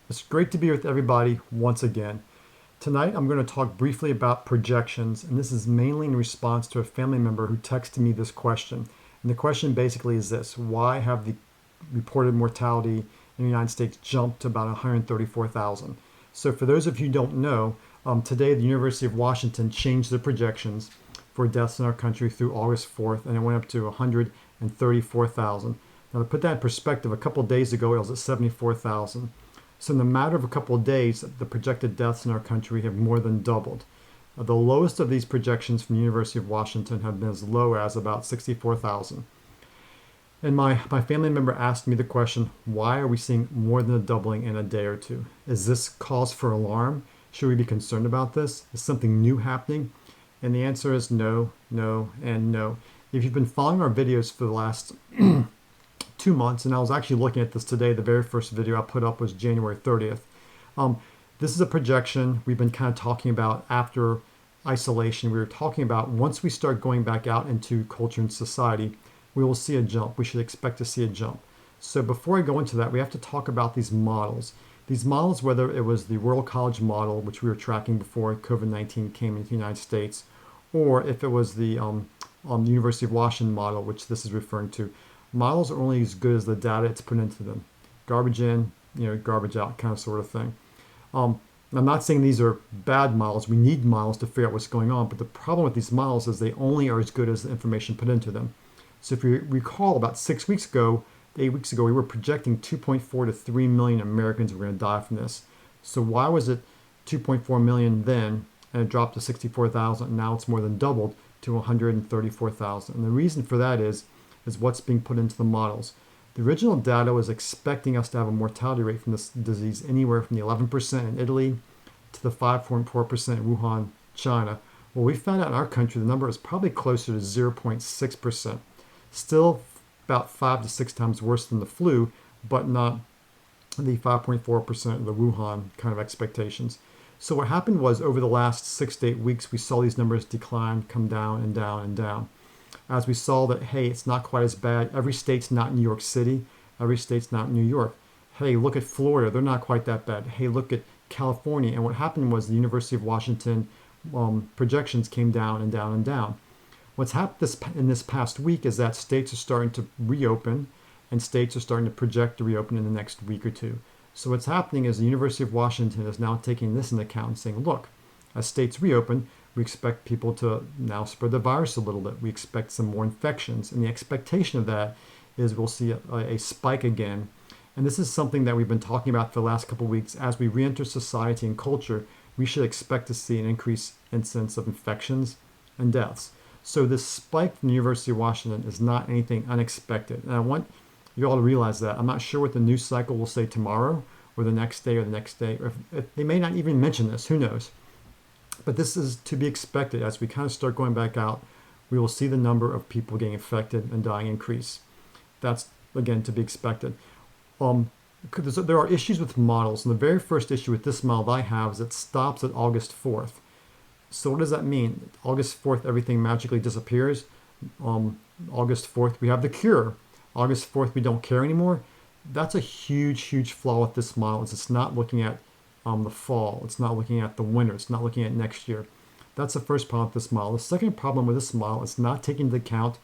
It's great to be with everybody once again. Tonight I'm going to talk briefly about projections, and this is mainly in response to a family member who texted me this question. And the question basically is this: why have the reported mortality in the United States jumped to about 134,000? So for those of you who don't know, today the University of Washington changed the projections for deaths in our country through August 4th, and it went up to 134,000. Now to put that in perspective, a couple of days ago it was at 74,000. So in the matter of a couple of days, the projected deaths in our country have more than doubled. The lowest of these projections from the University of Washington have been as low as about 64,000. And my family member asked me the question, why are we seeing more than a doubling in a day or two? Is this cause for alarm? Should we be concerned about this? Is something new happening? And the answer is no, no, and no. If you've been following our videos for the last 2 months, and I was actually looking at this today. The very first video I put up was January 30th. This is a projection we've been kind of talking about after isolation. We were talking about once we start going back out into culture and society, we will see a jump. We should expect to see a jump. So before I go into that, we have to talk about these models. These models, whether it was the Royal College model, which we were tracking before COVID-19 came into the United States, or if it was the University of Washington model, which this is referring to. Models are only as good as the data it's put into them. Garbage in, garbage out kind of sort of thing. I'm not saying these are bad models. We need models to figure out what's going on, but the problem with these models is they only are as good as the information put into them. So if you recall, about 8 weeks ago, we were projecting 2.4 to 3 million Americans were going to die from this. So why was it 2.4 million then, and it dropped to 64,000, and now it's more than doubled to 134,000? And the reason for that is what's being put into the models. The original data was expecting us to have a mortality rate from this disease anywhere from the 11% in Italy to the 5.4% in Wuhan, China. Well, we found out in our country the number is probably closer to 0.6%. Still about 5 to 6 times worse than the flu, but not the 5.4% of the Wuhan kind of expectations. So what happened was over the last 6 to 8 weeks, we saw these numbers decline, come down and down and down. As we saw that, hey, it's not quite as bad. Every state's not New York City. Every state's not New York. Hey, look at Florida. They're not quite that bad. Hey, look at California. And what happened was the University of Washington projections came down and down and down. What's happened in this past week is that states are starting to reopen, and states are starting to project to reopen in the next week or two. So what's happening is the University of Washington is now taking this into account and saying, look, as states reopen, we expect people to now spread the virus a little bit. We expect some more infections. And the expectation of that is we'll see a spike again. And this is something that we've been talking about for the last couple of weeks. As we re-enter society and culture, we should expect to see an increased incidence of infections and deaths. So this spike from the University of Washington is not anything unexpected. And I want you all to realize that. I'm not sure what the news cycle will say tomorrow or the next day or the next day. Or if they may not even mention this. Who knows? But this is to be expected. As we kind of start going back out, we will see the number of people getting infected and dying increase. That's, again, to be expected. There are issues with models. And the very first issue with this model that I have is it stops at August 4th. So what does that mean? August 4th, everything magically disappears. August 4th, we have the cure. August 4th, we don't care anymore. That's a huge, huge flaw with this model. It's not looking at the fall. It's not looking at the winter. It's not looking at next year. That's the first problem with this model. The second problem with this model is not taking into account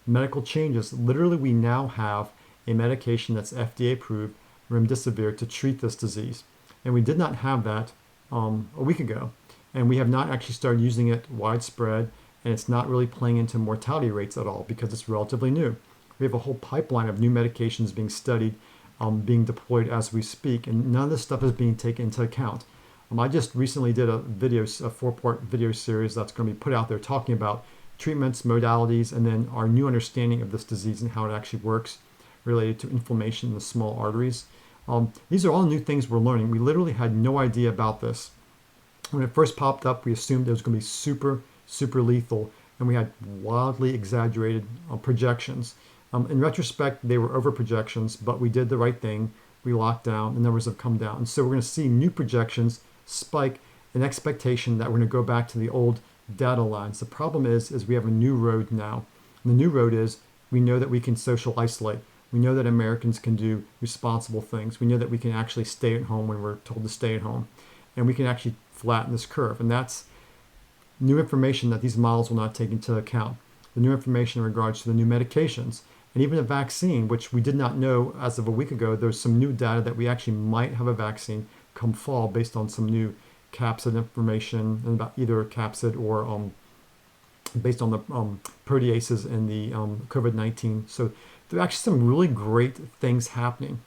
medical changes. Literally, we now have a medication that's FDA approved, remdesivir, to treat this disease. And we did not have that a week ago. And we have not actually started using it widespread, and it's not really playing into mortality rates at all because it's relatively new. We have a whole pipeline of new medications being studied, being deployed as we speak, and none of this stuff is being taken into account. I just recently did a 4-part video series that's going to be put out there talking about treatments, modalities, and then our new understanding of this disease and how it actually works related to inflammation in the small arteries. These are all new things we're learning. We literally had no idea about this. When it first popped up, we assumed it was going to be super, super lethal, and we had wildly exaggerated projections. In retrospect, they were over projections, but we did the right thing. We locked down, the numbers have come down. And so we're going to see new projections spike in expectation that we're going to go back to the old data lines. The problem is we have a new road now. And the new road is we know that we can social isolate. We know that Americans can do responsible things. We know that we can actually stay at home when we're told to stay at home. And we can actually flatten this curve. And that's new information that these models will not take into account. The new information in regards to the new medications and even a vaccine, which we did not know as of a week ago. There's some new data that we actually might have a vaccine come fall based on some new capsid information about either capsid or based on the proteases in the COVID-19. So there are actually some really great things happening.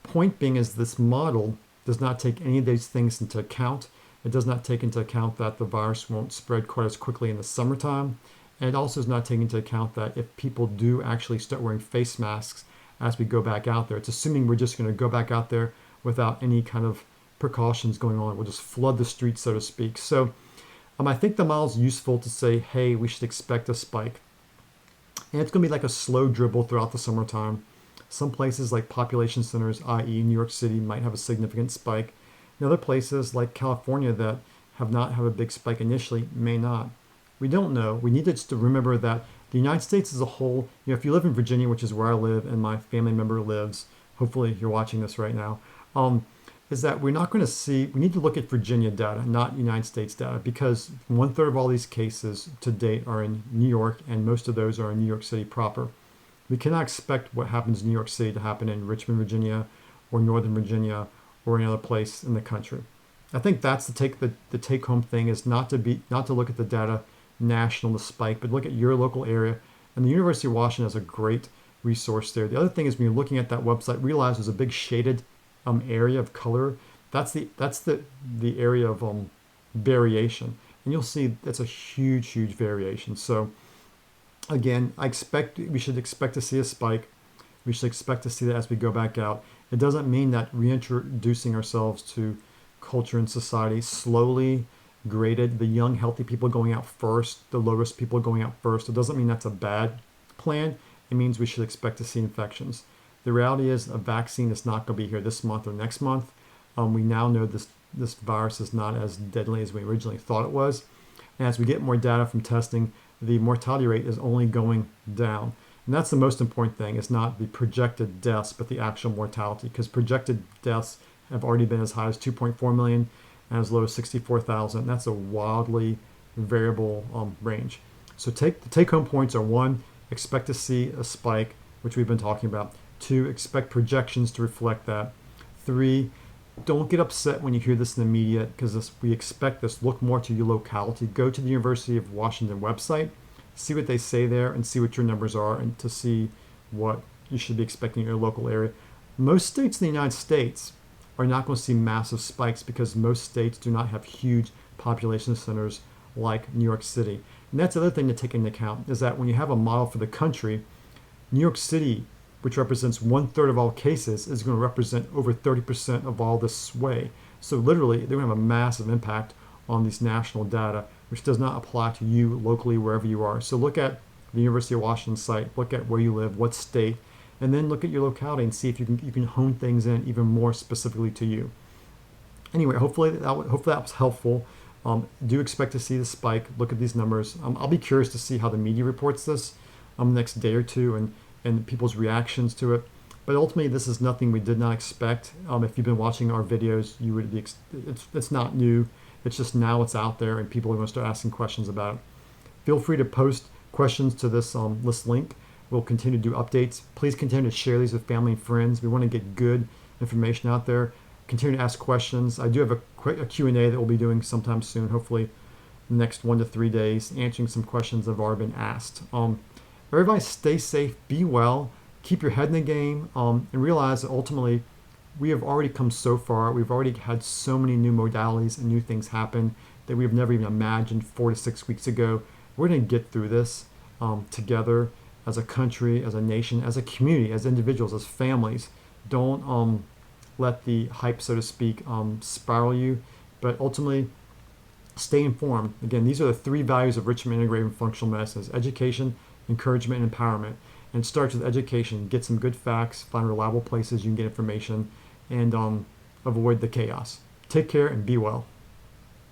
Point being is this model does not take any of these things into account. It does not take into account that the virus won't spread quite as quickly in the summertime. And it also does not take into account that if people do actually start wearing face masks as we go back out there, it's assuming we're just going to go back out there without any kind of precautions going on. We'll just flood the streets, so to speak. So I think the model's useful to say, hey, we should expect a spike. And it's going to be like a slow dribble throughout the summertime. Some places like population centers, i.e. New York City, might have a significant spike. And other places like California that have not had a big spike initially may not. We don't know. We need to remember that the United States as a whole, if you live in Virginia, which is where I live and my family member lives, hopefully you're watching this right now, is that we're not going to see, we need to look at Virginia data, not United States data, because 1/3 of all these cases to date are in New York, and most of those are in New York City proper. We cannot expect what happens in New York City to happen in Richmond, Virginia, or Northern Virginia, or any other place in the country. I think that's the take home thing is not to look at the data national, the spike, but look at your local area. And the University of Washington has a great resource there. The other thing is when you're looking at that website, realize there's a big shaded area of color. That's the area of variation, and you'll see that's a huge variation. So again, we should expect to see a spike. We should expect to see that as we go back out. It doesn't mean that reintroducing ourselves to culture and society slowly graded, the young healthy people going out first, the low risk people going out first. It doesn't mean that's a bad plan. It means we should expect to see infections. The reality is a vaccine is not going to be here this month or next month. We now know this virus is not as deadly as we originally thought it was. And as we get more data from testing, the mortality rate is only going down. And that's the most important thing. It's not the projected deaths, but the actual mortality, because projected deaths have already been as high as 2.4 million and as low as 64,000. That's a wildly variable range. So the take-home points are: 1, expect to see a spike, which we've been talking about. 2, expect projections to reflect that. 3, don't get upset when you hear this in the media, because we expect this. Look more to your locality. Go to the University of Washington website, see what they say there, and see what your numbers are, and to see what you should be expecting in your local area. Most states in the United States are not going to see massive spikes because most states do not have huge population centers like New York City. And that's the other thing to take into account, is that when you have a model for the country, New York City, which represents 1/3 of all cases, is going to represent over 30% of all this sway. So literally, they're going to have a massive impact on these national data, which does not apply to you locally wherever you are. So look at the University of Washington site, look at where you live, what state, and then look at your locality and see if you can hone things in even more specifically to you. Anyway, hopefully that was helpful. Do expect to see the spike. Look at these numbers. I'll be curious to see how the media reports this the next day or two, and people's reactions to it. But ultimately, this is nothing we did not expect. If you've been watching our videos, you would be. It's not new. It's just now it's out there, and people are going to start asking questions about it. Feel free to post questions to this link. We'll continue to do updates. Please continue to share these with family and friends. We want to get good information out there. Continue to ask questions. I do have a Q&A that we'll be doing sometime soon, hopefully the next 1 to 3 days, answering some questions that have already been asked. Everybody stay safe, be well, keep your head in the game, and realize that ultimately we have already come so far. We've already had so many new modalities and new things happen that we've never even imagined 4 to 6 weeks ago. We're going to get through this together as a country, as a nation, as a community, as individuals, as families. Don't let the hype, so to speak, spiral you, but ultimately stay informed. Again, these are the 3 values of Richmond Integrated Functional Medicine: education, encouragement, and empowerment. And it starts with education. Get some good facts, find reliable places you can get information, and avoid the chaos. Take care and be well.